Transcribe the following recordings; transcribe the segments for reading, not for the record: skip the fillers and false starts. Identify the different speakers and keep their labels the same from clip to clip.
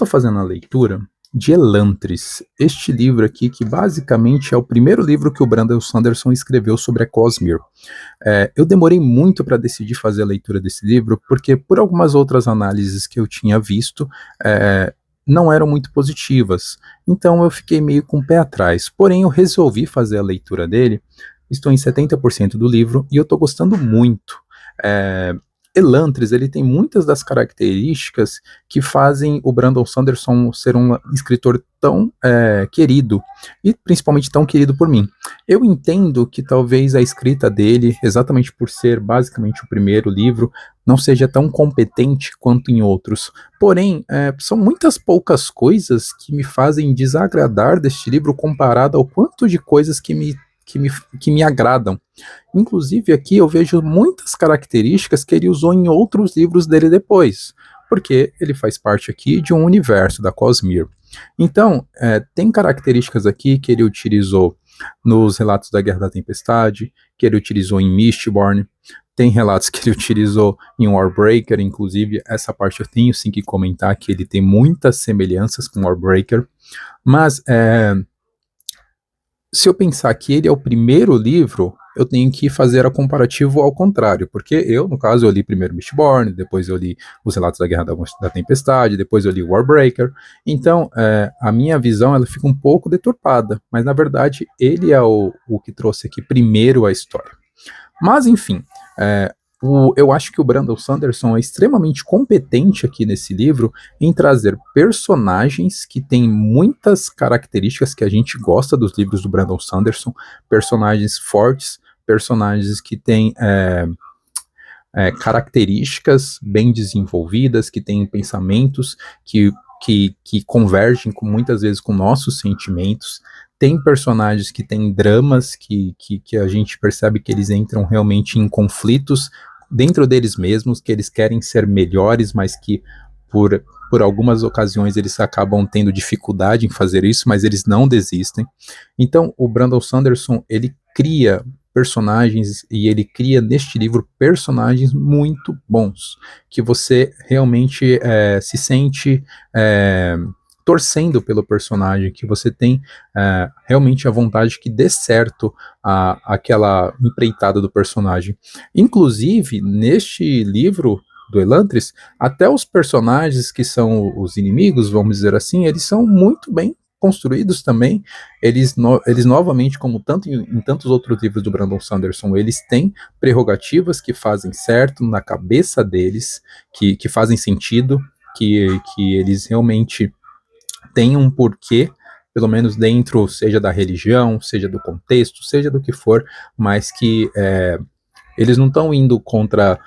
Speaker 1: tô fazendo a leitura de Elantris, este livro aqui que basicamente é o primeiro livro que o Brandon Sanderson escreveu sobre a Cosmere. Eu demorei muito para decidir fazer a leitura desse livro, porque por algumas outras análises que eu tinha visto, não eram muito positivas. Então eu fiquei meio com o pé atrás. Porém, eu resolvi fazer a leitura dele. Estou em 70% do livro e eu estou gostando muito. Elantris, ele tem muitas das características que fazem o Brandon Sanderson ser um escritor tão querido, e principalmente tão querido por mim. Eu entendo que talvez a escrita dele, exatamente por ser basicamente o primeiro livro, não seja tão competente quanto em outros. Porém, são muitas poucas coisas que me fazem desagradar deste livro comparado ao quanto de coisas que me agradam. Inclusive aqui eu vejo muitas características que ele usou em outros livros dele depois, porque ele faz parte aqui de um universo da Cosmere. Então, tem características aqui que ele utilizou nos Relatos da Guerra da Tempestade, que ele utilizou em Mistborn, tem relatos que ele utilizou em Warbreaker, inclusive essa parte eu tenho sim que comentar, que ele tem muitas semelhanças com Warbreaker, mas se eu pensar que ele é o primeiro livro, eu tenho que fazer a comparativo ao contrário, porque eu, no caso, eu li primeiro Mistborn, depois eu li Os Relatos da Guerra da Tempestade, depois eu li Warbreaker, então a minha visão ela fica um pouco deturpada, mas na verdade ele é o que trouxe aqui primeiro a história. Mas enfim, eu acho que o Brandon Sanderson é extremamente competente aqui nesse livro em trazer personagens que têm muitas características que a gente gosta dos livros do Brandon Sanderson, personagens fortes, personagens que têm características bem desenvolvidas, que têm pensamentos que convergem muitas vezes com nossos sentimentos. Tem personagens que têm dramas que a gente percebe que eles entram realmente em conflitos dentro deles mesmos, que eles querem ser melhores, mas que por algumas ocasiões eles acabam tendo dificuldade em fazer isso, mas eles não desistem. Então o Brandon Sanderson, ele cria personagens, e ele cria neste livro personagens muito bons, que você realmente se sente torcendo pelo personagem, que você tem realmente a vontade que dê certo aquela empreitada do personagem. Inclusive, neste livro do Elantris, até os personagens que são os inimigos, vamos dizer assim, eles são muito bem construídos também. Eles novamente, como em tantos outros livros do Brandon Sanderson, eles têm prerrogativas que fazem certo na cabeça deles, que fazem sentido, que eles realmente tem um porquê, pelo menos dentro, seja da religião, seja do contexto, seja do que for, mas que eles não estão indo contra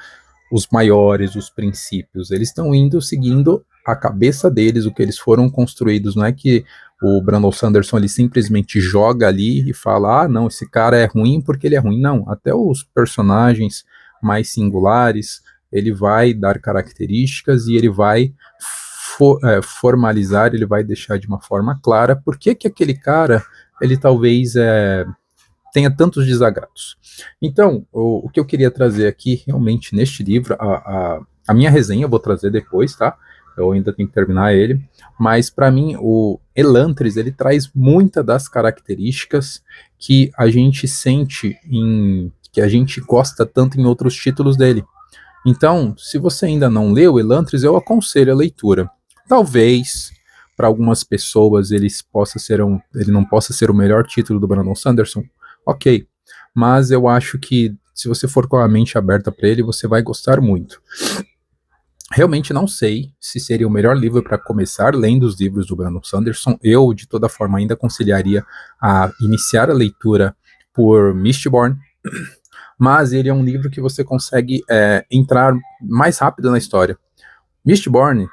Speaker 1: os maiores, os princípios, eles estão indo seguindo a cabeça deles, o que eles foram construídos. Não é que o Brandon Sanderson ele simplesmente joga ali e fala, não, esse cara é ruim porque ele é ruim. Não, até os personagens mais singulares, ele vai dar características e ele vai formalizar, ele vai deixar de uma forma clara por que aquele cara, ele talvez tenha tantos desagrados. Então, o que eu queria trazer aqui, realmente, neste livro, a minha resenha eu vou trazer depois, tá? Eu ainda tenho que terminar ele, mas para mim, o Elantris, ele traz muitas das características que a gente sente, que a gente gosta tanto em outros títulos dele. Então, se você ainda não leu Elantris, eu aconselho a leitura. Talvez, para algumas pessoas, ele não possa ser o melhor título do Brandon Sanderson, ok, mas eu acho que se você for com a mente aberta para ele, você vai gostar muito. Realmente não sei se seria o melhor livro para começar lendo os livros do Brandon Sanderson. Eu, de toda forma, ainda aconselharia a iniciar a leitura por Mistborn, mas ele é um livro que você consegue entrar mais rápido na história. Mistborn,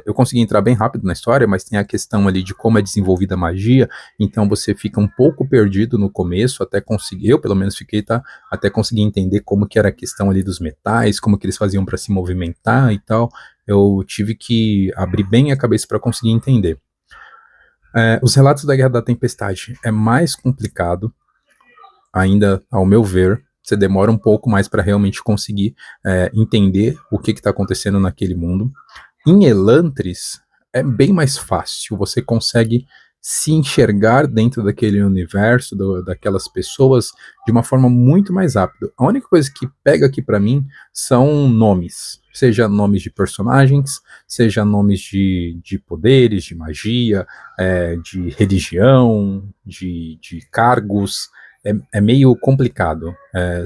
Speaker 1: eu consegui entrar bem rápido na história, mas tem a questão ali de como é desenvolvida a magia, então você fica um pouco perdido no começo, até conseguir, eu pelo menos fiquei, tá? Até conseguir entender como que era a questão ali dos metais, como que eles faziam para se movimentar e tal. Eu tive que abrir bem a cabeça para conseguir entender. Os Relatos da Guerra da Tempestade é mais complicado, ainda ao meu ver. Você demora um pouco mais para realmente conseguir entender o que está acontecendo naquele mundo. Em Elantris, é bem mais fácil, você consegue se enxergar dentro daquele universo, daquelas pessoas, de uma forma muito mais rápida. A única coisa que pega aqui para mim são nomes, seja nomes de personagens, seja nomes de poderes, de magia, de religião, de cargos. É meio complicado.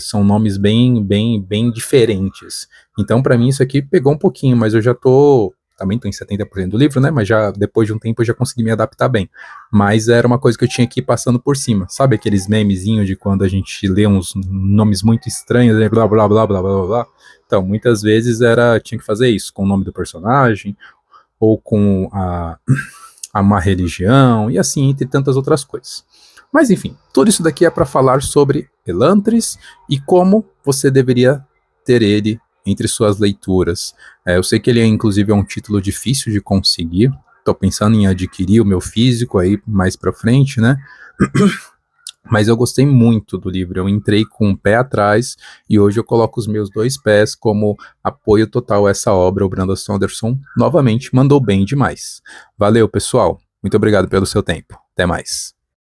Speaker 1: São nomes bem diferentes. Então, para mim, isso aqui pegou um pouquinho, mas eu já tô. Também tô em 70% do livro, né? Mas já depois de um tempo eu já consegui me adaptar bem. Mas era uma coisa que eu tinha que ir passando por cima. Sabe aqueles memezinhos de quando a gente lê uns nomes muito estranhos, blá blá blá blá blá blá blá. Então, muitas vezes tinha que fazer isso, com o nome do personagem, ou com a uma religião, e assim, entre tantas outras coisas. Mas enfim, tudo isso daqui é para falar sobre Elantris e como você deveria ter ele entre suas leituras. Eu sei que ele inclusive é um título difícil de conseguir. Estou pensando em adquirir o meu físico aí mais para frente, né? Mas eu gostei muito do livro. Eu entrei com um pé atrás e hoje eu coloco os meus 2 pés como apoio total a essa obra. O Brandon Sanderson novamente mandou bem demais. Valeu, pessoal. Muito obrigado pelo seu tempo. Até mais.